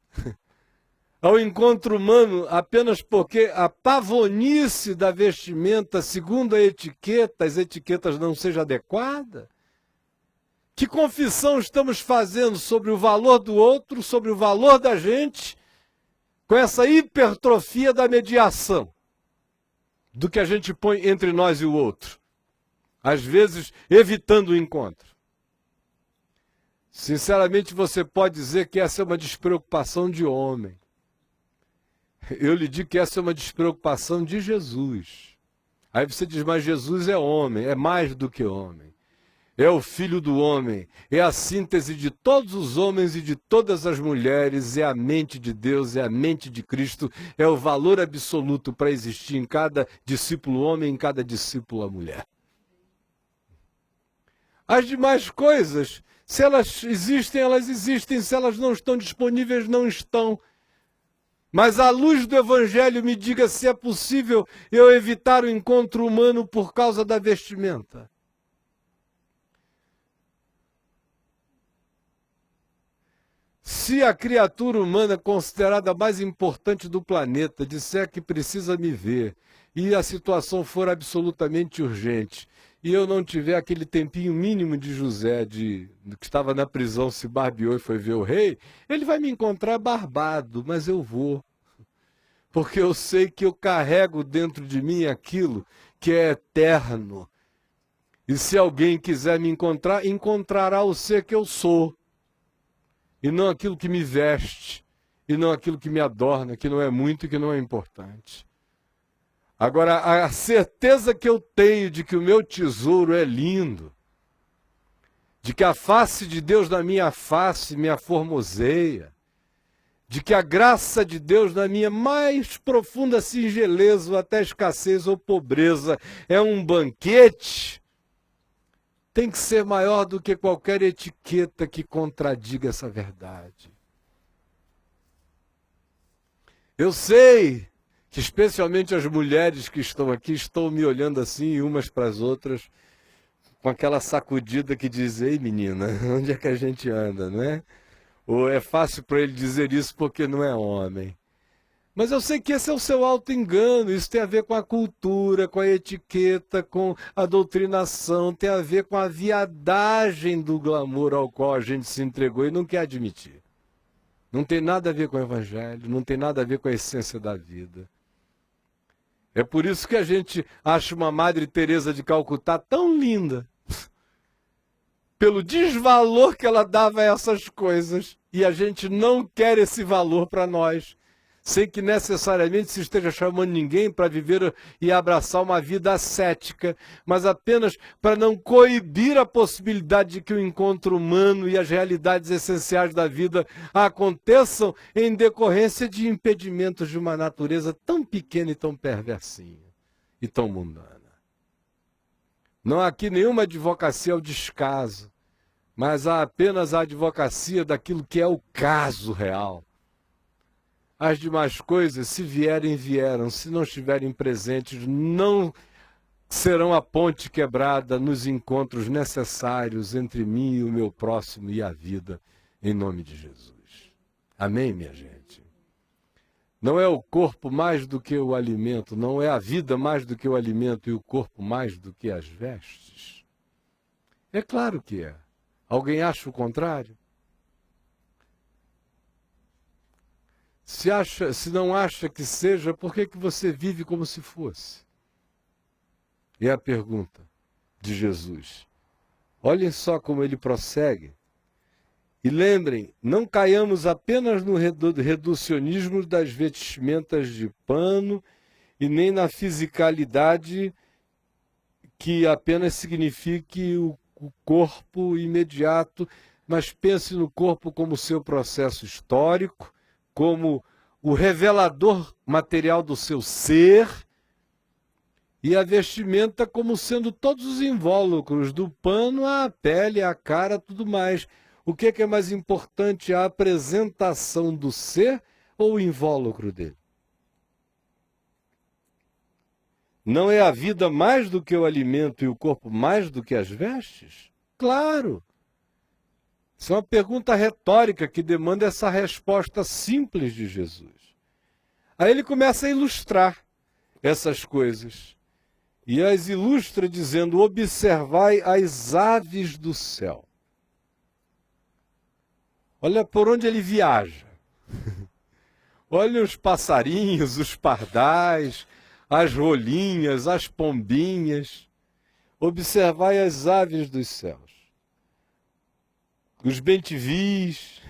ao encontro humano apenas porque a pavonice da vestimenta, segundo a etiqueta, as etiquetas não seja adequada? Que confissão estamos fazendo sobre o valor do outro, sobre o valor da gente, com essa hipertrofia da mediação, do que a gente põe entre nós e o outro, às vezes evitando o encontro? Sinceramente, você pode dizer que essa é uma despreocupação de homem. Eu lhe digo que essa é uma despreocupação de Jesus. Aí você diz, mas Jesus é homem, é mais do que homem. É o Filho do homem, é a síntese de todos os homens e de todas as mulheres, é a mente de Deus, é a mente de Cristo, é o valor absoluto para existir em cada discípulo homem, em cada discípula mulher. As demais coisas, se elas existem, se elas não estão disponíveis, não estão. Mas à luz do Evangelho me diga se é possível eu evitar o encontro humano por causa da vestimenta. Se a criatura humana considerada a mais importante do planeta disser que precisa me ver e a situação for absolutamente urgente e eu não tiver aquele tempinho mínimo de José, que estava na prisão, se barbeou e foi ver o rei, ele vai me encontrar barbado, mas eu vou. Porque eu sei que eu carrego dentro de mim aquilo que é eterno. E se alguém quiser me encontrar, encontrará o ser que eu sou. E não aquilo que me veste, e não aquilo que me adorna, que não é muito e que não é importante. Agora, a certeza que eu tenho de que o meu tesouro é lindo, de que a face de Deus na minha face me aformoseia, de que a graça de Deus na minha mais profunda singeleza, ou até escassez ou pobreza, é um banquete, tem que ser maior do que qualquer etiqueta que contradiga essa verdade. Eu sei que especialmente as mulheres que estão aqui estão me olhando assim, umas para as outras, com aquela sacudida que diz: ei menina, onde é que a gente anda, não é? Ou é fácil para ele dizer isso porque não é homem. Mas eu sei que esse é o seu auto-engano, isso tem a ver com a cultura, com a etiqueta, com a doutrinação, tem a ver com a viadagem do glamour ao qual a gente se entregou e não quer admitir. Não tem nada a ver com o Evangelho, não tem nada a ver com a essência da vida. É por isso que a gente acha uma Madre Teresa de Calcutá tão linda, pelo desvalor que ela dava a essas coisas, e a gente não quer esse valor para nós, sem que necessariamente se esteja chamando ninguém para viver e abraçar uma vida ascética, mas apenas para não coibir a possibilidade de que o encontro humano e as realidades essenciais da vida aconteçam em decorrência de impedimentos de uma natureza tão pequena e tão perversinha e tão mundana. Não há aqui nenhuma advocacia ao descaso, mas há apenas a advocacia daquilo que é o caso real. As demais coisas, se vierem, vieram. Se não estiverem presentes, não serão a ponte quebrada nos encontros necessários entre mim e o meu próximo e a vida, em nome de Jesus. Amém, minha gente? Não é o corpo mais do que o alimento, não é a vida mais do que o alimento e o corpo mais do que as vestes? É claro que é. Alguém acha o contrário? Se não acha que seja, por que você vive como se fosse? É a pergunta de Jesus. Olhem só como ele prossegue. E lembrem, não caiamos apenas no reducionismo das vestimentas de pano e nem na fisicalidade que apenas signifique o corpo imediato, mas pense no corpo como seu processo histórico, como o revelador material do seu ser, e a vestimenta como sendo todos os invólucros, do pano à pele, à cara, tudo mais. O que é mais importante, a apresentação do ser ou o invólucro dele? Não é a vida mais do que o alimento e o corpo mais do que as vestes? Claro! Isso é uma pergunta retórica que demanda essa resposta simples de Jesus. Aí ele começa a ilustrar essas coisas. E as ilustra dizendo: observai as aves do céu. Olha por onde ele viaja. Olha os passarinhos, os pardais, as rolinhas, as pombinhas. Observai as aves dos céus. Os bentivis.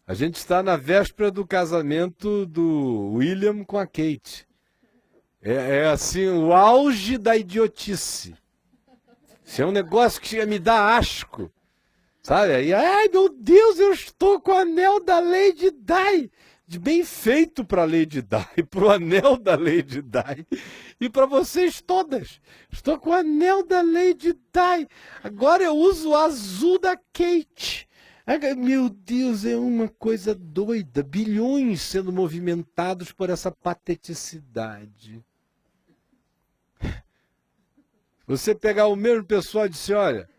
A gente está na véspera do casamento do William com a Kate. É assim, o auge da idiotice. Isso é um negócio que chega a me dar asco. Sabe? Aí, ai meu Deus, eu estou com o anel da Lady Di. Bem feito para a Lady Di, para o anel da Lady Di. E para vocês todas. Estou com o anel da Lady Di. Agora eu uso o azul da Kate. Meu Deus, é uma coisa doida. Bilhões sendo movimentados por essa pateticidade. Você pegar o mesmo pessoal e dizer, olha,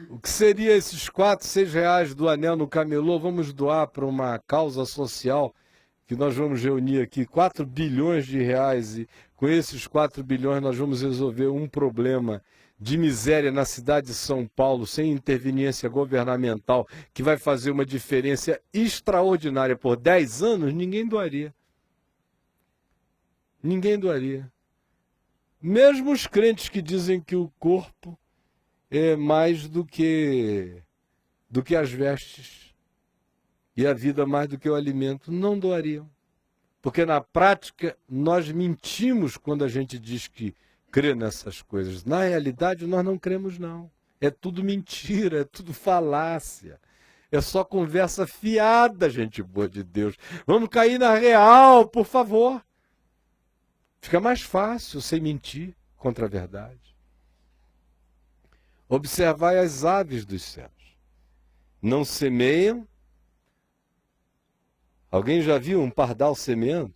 o que seria esses 4, 6 reais do anel no camelô, vamos doar para uma causa social, que nós vamos reunir aqui 4 bilhões de reais, e com esses 4 bilhões nós vamos resolver um problema de miséria na cidade de São Paulo, sem interveniência governamental, que vai fazer uma diferença extraordinária por 10 anos, ninguém doaria. Ninguém doaria. Mesmo os crentes que dizem que o corpo é mais do que as vestes e a vida mais do que o alimento, não doariam. Porque na prática nós mentimos quando a gente diz que crê nessas coisas. Na realidade nós não cremos não. É tudo mentira, é tudo falácia. É só conversa fiada, gente boa de Deus. Vamos cair na real, por favor. Fica mais fácil sem mentir contra a verdade. Observai as aves dos céus. Não semeiam. Alguém já viu um pardal semeando?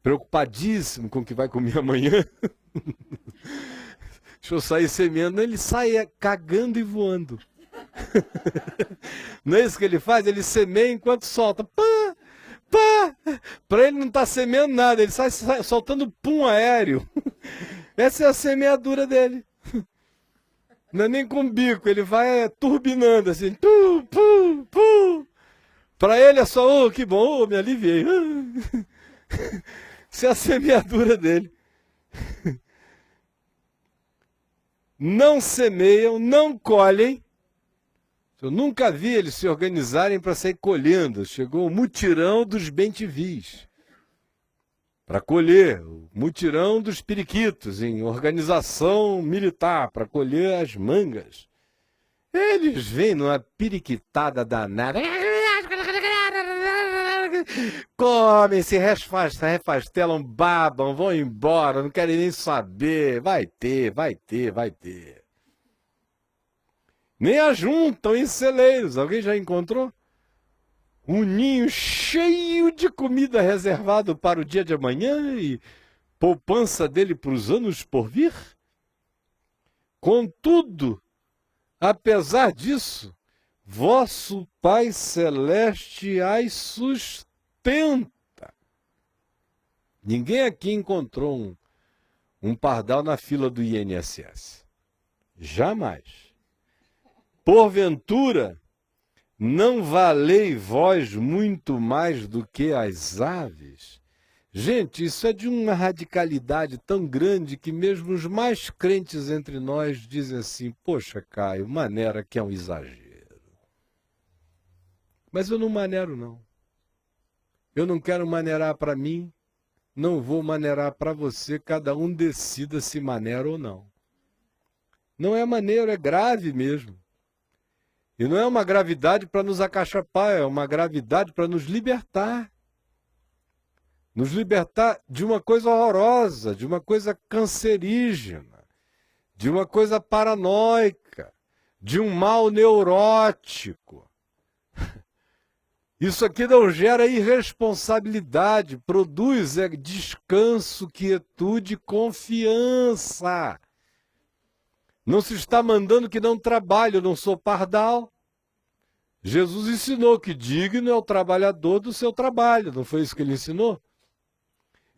Preocupadíssimo com o que vai comer amanhã. Deixa eu sair semeando. Ele sai cagando e voando. Não é isso que ele faz? Ele semeia enquanto solta. Pá! Pá! Para ele não estar semeando nada, ele sai soltando pum aéreo. Essa é a semeadura dele. Não é nem com bico, ele vai turbinando assim. Para ele é só, oh, que bom, oh, me aliviei. Essa é a semeadura dele. Não semeiam, não colhem. Eu nunca vi eles se organizarem para sair colhendo. Chegou o mutirão dos bem-te-vis para colher, o mutirão dos periquitos em organização militar para colher as mangas. Eles vêm numa periquitada danada. Comem, se refastelam, babam, vão embora, não querem nem saber. Vai ter, vai ter, vai ter. Nem ajuntam em celeiros. Alguém já encontrou? Um ninho cheio de comida reservado para o dia de amanhã e poupança dele para os anos por vir? Contudo, apesar disso, vosso Pai Celeste as sustenta. Ninguém aqui encontrou um pardal na fila do INSS. Jamais. Porventura, não valei vós muito mais do que as aves? Gente, isso é de uma radicalidade tão grande que mesmo os mais crentes entre nós dizem assim, poxa, Caio, maneira que é um exagero. Mas eu não maneiro, não. Eu não quero maneirar para mim, não vou maneirar para você, cada um decida se maneira ou não. Não é maneiro, é grave mesmo. E não é uma gravidade para nos acachapar, é uma gravidade para nos libertar. Nos libertar de uma coisa horrorosa, de uma coisa cancerígena, de uma coisa paranoica, de um mal neurótico. Isso aqui não gera irresponsabilidade, produz descanso, quietude, confiança. Não se está mandando que não trabalhe, eu não sou pardal. Jesus ensinou que digno é o trabalhador do seu trabalho, não foi isso que ele ensinou?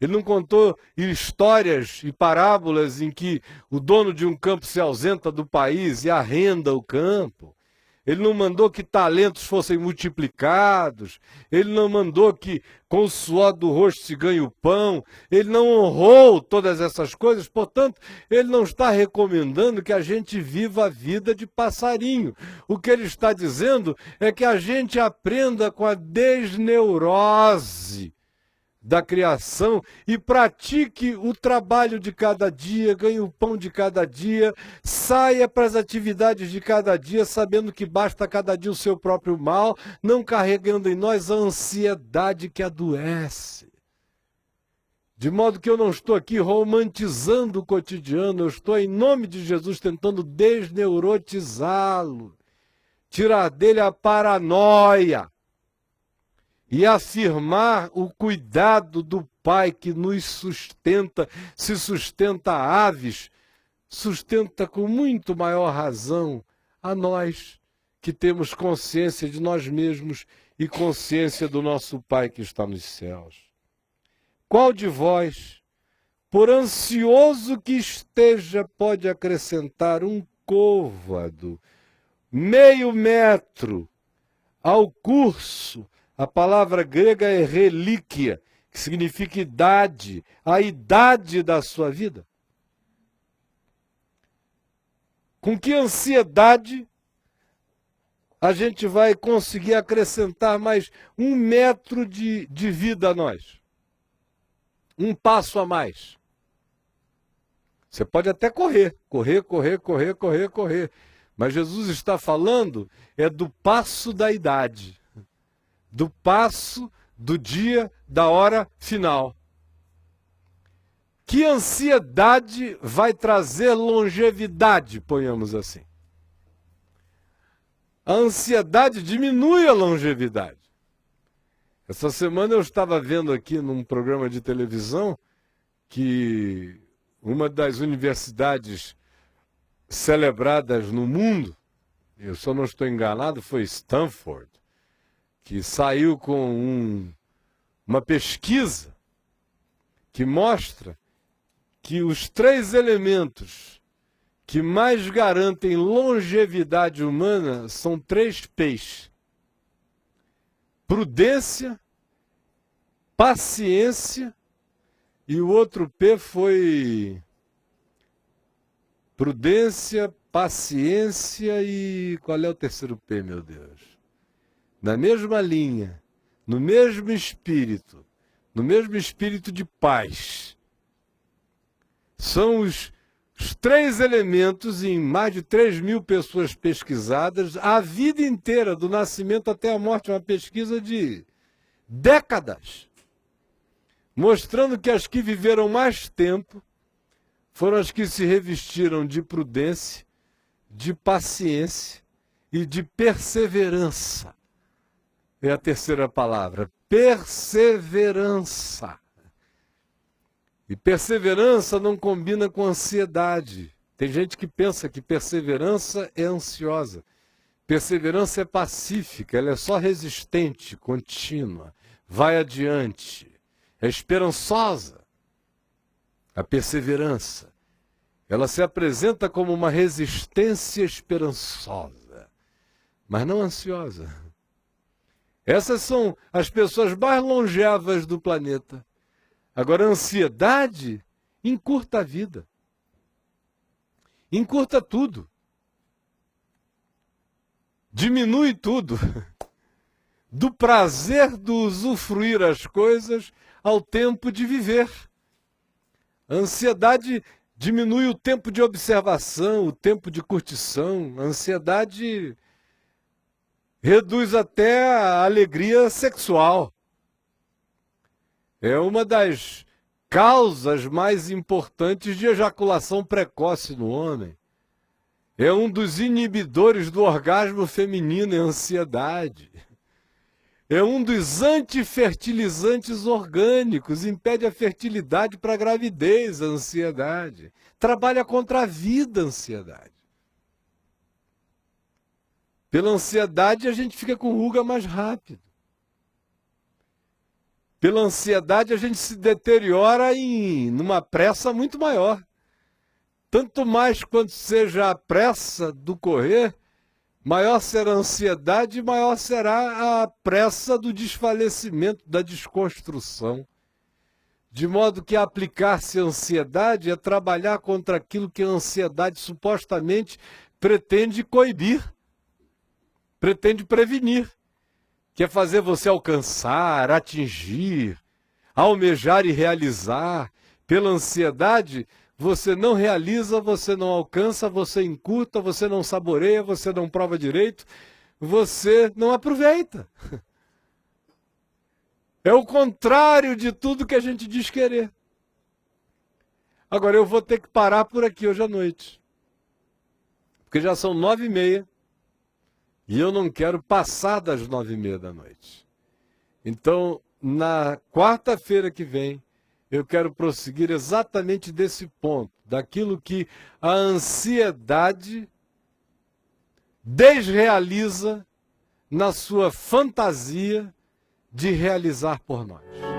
Ele não contou histórias e parábolas em que o dono de um campo se ausenta do país e arrenda o campo. Ele não mandou que talentos fossem multiplicados. Ele não mandou que com o suor do rosto se ganhe o pão. Ele não honrou todas essas coisas. Portanto, ele não está recomendando que a gente viva a vida de passarinho. O que ele está dizendo é que a gente aprenda com a desneurose da criação e pratique o trabalho de cada dia, ganhe o pão de cada dia, saia para as atividades de cada dia, sabendo que basta cada dia o seu próprio mal, não carregando em nós a ansiedade que adoece. De modo que eu não estou aqui romantizando o cotidiano, eu estou, em nome de Jesus, tentando desneurotizá-lo. tirar dele a paranoia e afirmar o cuidado do Pai que nos sustenta, se sustenta a aves, sustenta com muito maior razão a nós que temos consciência de nós mesmos e consciência do nosso Pai que está nos céus. Qual de vós, por ansioso que esteja, pode acrescentar um côvado, meio metro, ao curso? A palavra grega é relíquia, que significa idade, a idade da sua vida. Com que ansiedade a gente vai conseguir acrescentar mais 1 metro de vida a nós? Um passo a mais. Você pode até correr. Mas Jesus está falando do passo da idade. Do passo do dia, da hora final. Que ansiedade vai trazer longevidade, ponhamos assim. A ansiedade diminui a longevidade. Essa semana eu estava vendo aqui num programa de televisão que uma das universidades celebradas no mundo, eu só não estou enganado, foi Stanford, que saiu com uma pesquisa que mostra que os 3 elementos que mais garantem longevidade humana são 3 P's: prudência, paciência, e o outro P foi prudência, paciência e qual é o terceiro P, meu Deus? Na mesma linha, no mesmo espírito de paz. São os 3 elementos em mais de 3.000 pessoas pesquisadas, a vida inteira, do nascimento até a morte, uma pesquisa de décadas, mostrando que as que viveram mais tempo foram as que se revestiram de prudência, de paciência e de perseverança. É a terceira palavra, perseverança. E perseverança não combina com ansiedade. Tem gente que pensa que perseverança é ansiosa. Perseverança é pacífica, ela é só resistente, contínua, vai adiante, é esperançosa. A perseverança, ela se apresenta como uma resistência esperançosa, mas não ansiosa. Essas são as pessoas mais longevas do planeta. Agora, a ansiedade encurta a vida. Encurta tudo. Diminui tudo. Do prazer do usufruir as coisas ao tempo de viver. A ansiedade diminui o tempo de observação, o tempo de curtição. A ansiedade reduz até a alegria sexual. É uma das causas mais importantes de ejaculação precoce no homem. É um dos inibidores do orgasmo feminino, é a ansiedade. É um dos antifertilizantes orgânicos, impede a fertilidade para a gravidez, a ansiedade. Trabalha contra a vida, a ansiedade. Pela ansiedade a gente fica com ruga mais rápido. Pela ansiedade a gente se deteriora numa pressa muito maior. Tanto mais quanto seja a pressa do correr, maior será a ansiedade e maior será a pressa do desfalecimento, da desconstrução. De modo que aplicar-se à ansiedade é trabalhar contra aquilo que a ansiedade supostamente pretende coibir, pretende prevenir. Que é fazer você alcançar, atingir, almejar e realizar. Pela ansiedade, você não realiza, você não alcança, você encurta, você não saboreia, você não prova direito, você não aproveita. É o contrário de tudo que a gente diz querer. Agora, eu vou ter que parar por aqui hoje à noite. Porque já são 9h30. E eu não quero passar das 9h30 da noite. Então, na quarta-feira que vem, eu quero prosseguir exatamente desse ponto, daquilo que a ansiedade desrealiza na sua fantasia de realizar por nós.